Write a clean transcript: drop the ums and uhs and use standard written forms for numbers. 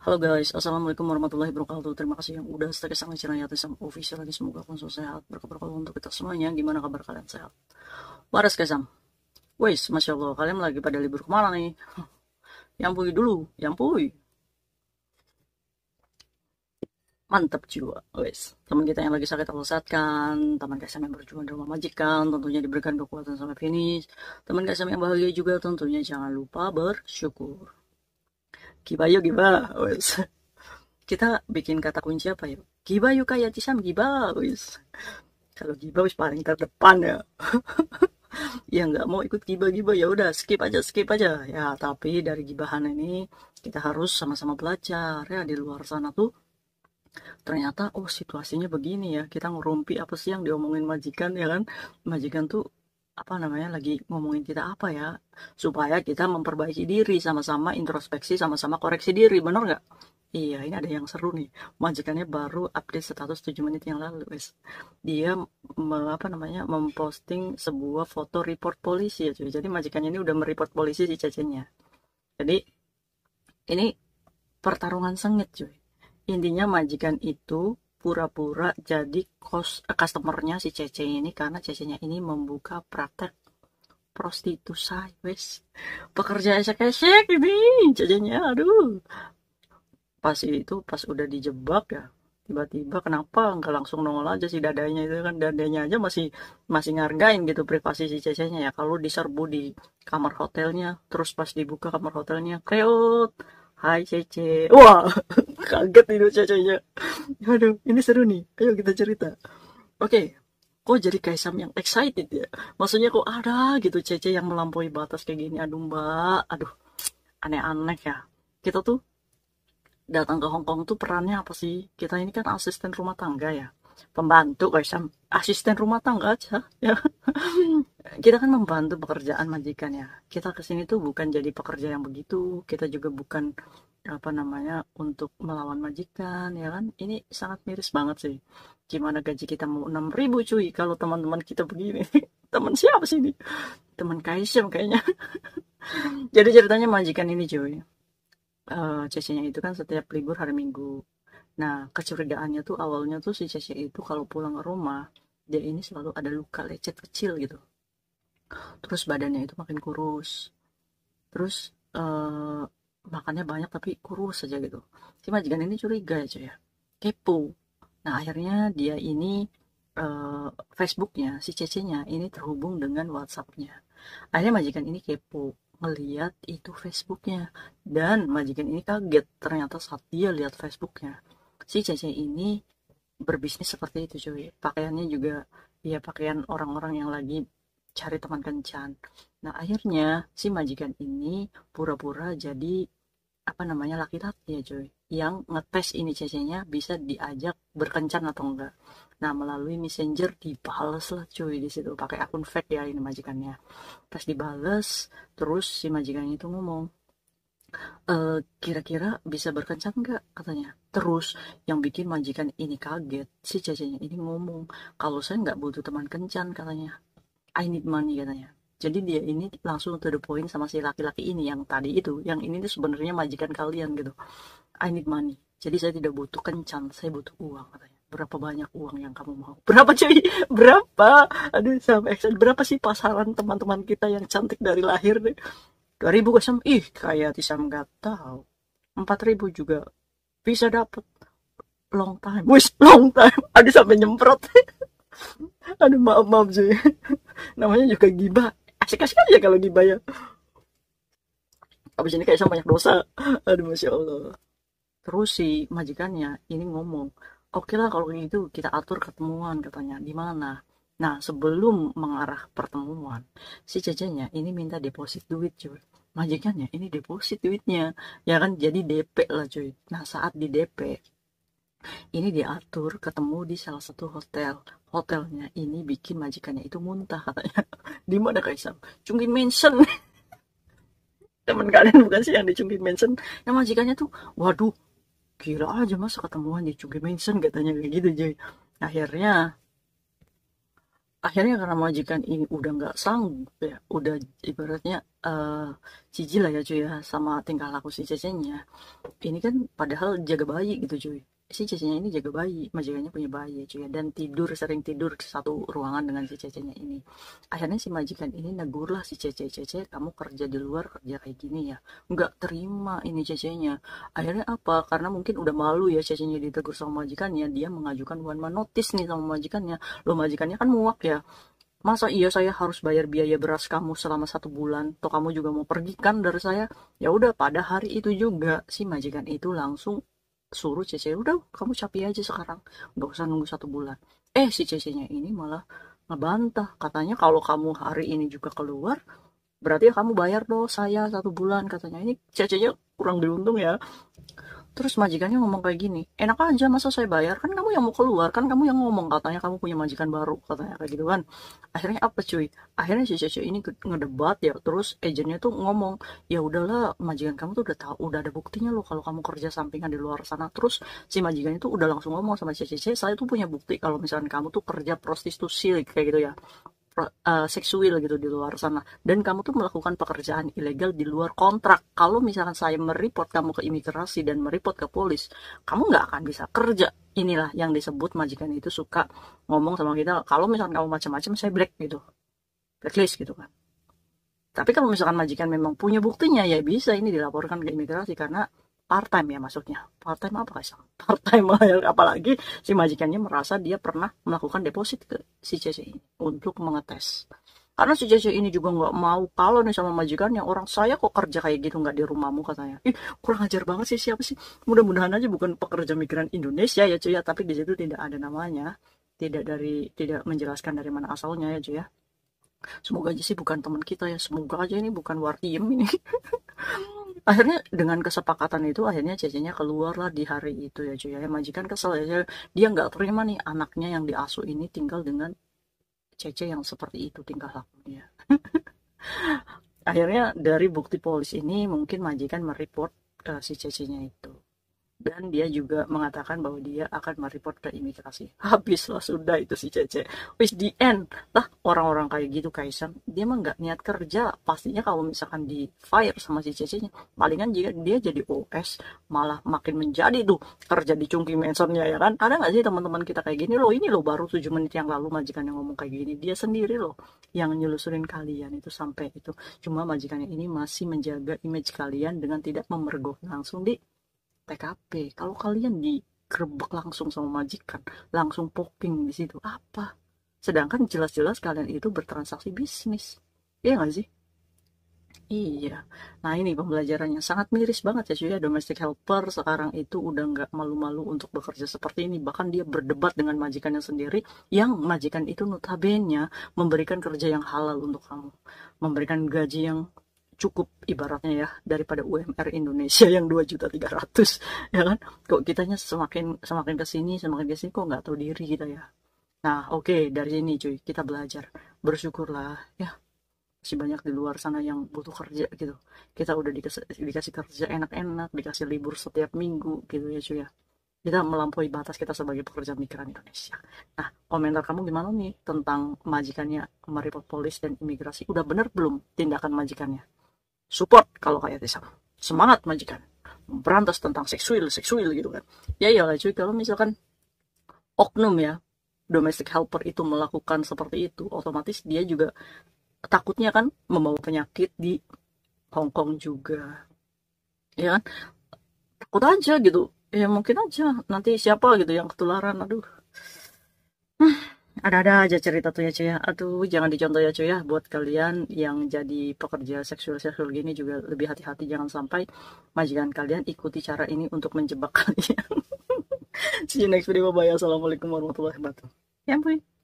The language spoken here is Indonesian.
Halo guys, assalamualaikum warahmatullahi wabarakatuh. Terima kasih yang udah stay sama channel Yatisam Official lagi. Semoga kalian selalu sehat, berkabar untuk kita semuanya. Gimana kabar kalian, sehat? Waras kesam. Wais, masya Allah, kalian lagi pada libur kemana nih? Yang puy dulu, yang puy. Mantap jiwa, wes. Teman kita yang lagi sakit Allah sehatkan. Teman kasam yang berjuang di rumah majikan, tentunya diberikan kekuatan sampai finish. Teman kasam yang bahagia juga, tentunya jangan lupa bersyukur. Gibah yuk, gibah, wes. Kita bikin kata kunci apa ya? Gibah yuk kayak Cisam, gibah, wes. Kalau gibah wis paling terdepan ya. Ya nggak mau ikut gibah-gibah, ya udah skip aja ya. Tapi dari gibahan ini kita harus sama-sama belajar ya. Di luar sana tuh ternyata oh situasinya begini ya, kita ngerumpi apa sih yang diomongin majikan ya kan. Majikan tuh apa namanya lagi ngomongin kita apa ya, supaya kita memperbaiki diri, sama-sama introspeksi, sama-sama koreksi diri, bener nggak? Iya, ini ada yang seru nih. Majikannya baru update status 7 menit yang lalu, wes. Dia apa namanya memposting sebuah foto report polisi ya, cuy. Jadi majikannya ini udah mereport polisi si Cecennya. Jadi ini pertarungan sengit, cuy. Intinya majikan itu pura-pura jadi customernya si Cece ini karena Cecenya ini membuka praktek prostitusi, wes. Pekerja esek-esek ini Cecenya, aduh. Pas udah dijebak ya, tiba-tiba kenapa nggak langsung nongol aja si dadanya itu kan, dadanya aja masih masih ngargain gitu privasi si Cecenya ya. Kalau diserbu di kamar hotelnya, terus pas dibuka kamar hotelnya, kreot, hai Cece, wah. Kaget itu Cecenya. Aduh, ini seru nih, ayo kita cerita. Oke, kok jadi Kaisam yang excited ya, maksudnya kok ada gitu Cece yang melampaui batas kayak gini. Aduh mbak, aduh, aneh-aneh ya. Kita tuh datang ke Hong Kong tuh perannya apa sih? Kita ini kan asisten rumah tangga ya. Pembantu guys, asisten rumah tangga aja ya. Kita kan membantu pekerjaan majikan ya. Kita kesini tuh bukan jadi pekerja yang begitu. Kita juga bukan apa namanya untuk melawan majikan ya kan. Ini sangat miris banget sih. Gimana gaji kita mau 6.000 cuy kalau teman-teman kita begini. Teman siapa sih ini? Teman Kaisem kayaknya. Jadi ceritanya majikan ini cuy. Cece-nya itu kan setiap libur hari Minggu. Nah, kecurigaannya tuh awalnya tuh si Cece itu kalau pulang ke rumah, dia ini selalu ada luka lecet kecil gitu. Terus badannya itu makin kurus. Terus eh makannya banyak tapi kurus saja gitu. Si majikan ini curiga ya cuy ya. Kepo. Nah, akhirnya dia ini eh Facebooknya si Cece-nya ini terhubung dengan WhatsApp-nya. Akhirnya majikan ini kepo, ngeliat itu Facebooknya, dan majikan ini kaget ternyata saat dia lihat Facebooknya si Cece ini berbisnis seperti itu cuy. Pakaiannya juga ya pakaian orang-orang yang lagi cari teman kencan. Nah akhirnya si majikan ini pura-pura jadi apa namanya laki-laki ya cuy, yang ngetes ini cc-nya bisa diajak berkencan atau enggak. Nah melalui messenger dibales lah cuy, di situ pakai akun fake ya ini majikannya. Pas dibales terus si majikannya itu ngomong, kira-kira bisa berkencan nggak katanya. Terus yang bikin majikan ini kaget, si cc-nya ini ngomong kalau saya nggak butuh teman kencan katanya, I need money katanya. Jadi dia ini langsung to the point sama si laki-laki ini yang tadi itu, yang ini tuh sebenarnya majikan kalian gitu. I need money. Jadi saya tidak butuh kencan, saya butuh uang katanya. Berapa banyak uang yang kamu mau? Berapa cuy? Berapa? Aduh sampai excited. Berapa sih pasaran teman-teman kita yang cantik dari lahir deh? 2.000 kesem. Ih, kayak Tisam nggak tahu. 4.000 juga bisa dapat long time. Wis, long time. Aduh sampai nyemprot. Aduh maaf sih. Namanya juga gibah. Asik-asik aja kalau gibah ya. Abis ini kayak sama banyak dosa. Aduh masya Allah. Terus si majikannya ini ngomong, oke lah kalau gitu kita atur ketemuan katanya. Di mana? Nah sebelum mengarah pertemuan, si cecenya ini minta deposit duit cuy. Majikannya ini deposit duitnya. Ya kan jadi DP lah cuy. Nah saat di DP, ini diatur ketemu di salah satu hotel. Hotelnya ini bikin majikannya itu muntah katanya. Di mana Kaisang? Chungkin Mansion. Teman kalian bukan sih yang di Chungkin Mansion? Yang majikannya tuh, waduh, gila aja masa ketemuan di Chungkin Mansion katanya kayak gitu, Joy. Akhirnya Akhirnya karena majikan ini udah nggak sanggup ya, udah ibaratnya cicil lah ya cuy ya sama tingkah laku si cecenya. Ini kan padahal jaga bayi gitu cuy. Si cecenya ini jaga bayi, majikannya punya bayi ya cuy ya, dan sering tidur satu ruangan dengan si cecenya ini. Akhirnya si majikan ini negur lah si cece, kamu kerja di luar kerja kayak gini ya. Nggak terima ini cecenya. Akhirnya apa? Karena mungkin udah malu ya cecenya ditegur sama majikannya, dia mengajukan one man notice nih sama majikannya. Lo majikannya kan muak ya. Masa iya saya harus bayar biaya beras kamu selama 1 bulan? Toh kamu juga mau pergi kan dari saya? Ya udah, pada hari itu juga si majikan itu langsung suruh Cece, udah kamu capi aja sekarang, nggak usah nunggu 1 bulan. Si Cece-nya ini malah ngebantah, katanya kalau kamu hari ini juga keluar, berarti kamu bayar dong saya 1 bulan, katanya. Ini Cece-nya kurang beruntung ya. Terus majikannya ngomong kayak gini, enak aja masa saya bayar, kan kamu yang mau keluar, kan kamu yang ngomong katanya kamu punya majikan baru, katanya kayak gitu kan. Akhirnya apa cuy, akhirnya si Cece ini ngedebat ya, terus agennya tuh ngomong, ya udahlah majikan kamu tuh udah tahu, udah ada buktinya loh kalau kamu kerja sampingan di luar sana. Terus si majikan itu udah langsung ngomong sama si Cece, saya tuh punya bukti kalau misalkan kamu tuh kerja prostitusi kayak gitu ya, seksual gitu di luar sana, dan kamu tuh melakukan pekerjaan ilegal di luar kontrak. Kalau misalkan saya mereport kamu ke imigrasi dan mereport ke polis, kamu nggak akan bisa kerja. Inilah yang disebut majikan itu suka ngomong sama kita, kalau misalkan kamu macam-macam saya black gitu, blacklist gitu kan. Tapi kalau misalkan majikan memang punya buktinya, ya bisa ini dilaporkan ke imigrasi, karena part time ya masuknya. Part time apa guys? Part time lah ya. Apalagi si majikannya merasa dia pernah melakukan deposit ke si Cece ini untuk mengetes. Karena si Cece ini juga nggak mau kalau nih sama majikannya, orang saya kok kerja kayak gitu nggak di rumahmu, katanya. Ih, kurang ajar banget sih, siapa sih? Mudah-mudahan aja bukan pekerja migran Indonesia ya cuy ya, tapi di situ tidak ada namanya, tidak menjelaskan dari mana asalnya ya cuy ya. Semoga aja sih bukan teman kita ya, semoga aja ini bukan Wartiem ini. Akhirnya dengan kesepakatan itu, akhirnya Cecenya keluar lah di hari itu ya cuy ya. Majikan kesel ya, dia nggak terima nih anaknya yang diasuh ini tinggal dengan Cece yang seperti itu tingkah lakunya. Akhirnya dari bukti polis ini mungkin majikan mereport si Cecenya itu, dan dia juga mengatakan bahwa dia akan mereport ke imigrasi. Habislah sudah itu si Cece, wis the end lah. Orang-orang kayak gitu Kaisang, dia mah nggak niat kerja pastinya. Kalau misalkan di fire sama si Cece-nya, palingan jika dia jadi OS malah makin menjadi tuh kerja di Chungking Mansion-nya ya kan. Ada nggak sih teman-teman kita kayak gini loh? Ini loh baru 7 menit yang lalu majikan yang ngomong kayak gini, dia sendiri loh yang nyelusurin kalian itu sampai itu. Cuma majikannya ini masih menjaga image kalian dengan tidak memergoki langsung di TKP. Kalau kalian digerebek langsung sama majikan, langsung poking di situ, apa? Sedangkan jelas-jelas kalian itu bertransaksi bisnis. Iya nggak sih? Iya. Nah ini pembelajarannya sangat miris banget ya cuy ya. Domestic helper sekarang itu udah nggak malu-malu untuk bekerja seperti ini. Bahkan dia berdebat dengan majikannya sendiri, yang majikan itu notabene memberikan kerja yang halal untuk kamu, memberikan gaji yang cukup ibaratnya ya, daripada UMR Indonesia yang 2.300.000 ya kan. Kok kitanya semakin semakin kesini kok nggak tahu diri kita ya. Nah oke, dari sini cuy kita belajar bersyukurlah ya, masih banyak di luar sana yang butuh kerja gitu. Kita udah dikasih kerja enak-enak, dikasih libur setiap minggu gitu ya cuy ya. Kita melampaui batas kita sebagai pekerja migran Indonesia. Nah, komentar kamu gimana nih tentang majikannya mereport polis dan imigrasi? Udah bener belum tindakan majikannya? Support kalau kayak Tisam. Semangat majikan berantas tentang seksual gitu kan. Ya iyalah cuy, kalau misalkan oknum ya, domestic helper itu melakukan seperti itu, otomatis dia juga takutnya kan membawa penyakit di Hong Kong juga, ya kan. Takut aja gitu ya, mungkin aja nanti siapa gitu yang ketularan. Aduh, ada-ada aja cerita tuh ya cuy ya. Aduh, jangan dicontoh ya cuy ya. Buat kalian yang jadi pekerja seksual gini juga lebih hati-hati, jangan sampai majikan kalian ikuti cara ini untuk menjebak kalian. See you next video, bye. Assalamualaikum warahmatullahi wabarakatuh. Ya ampun.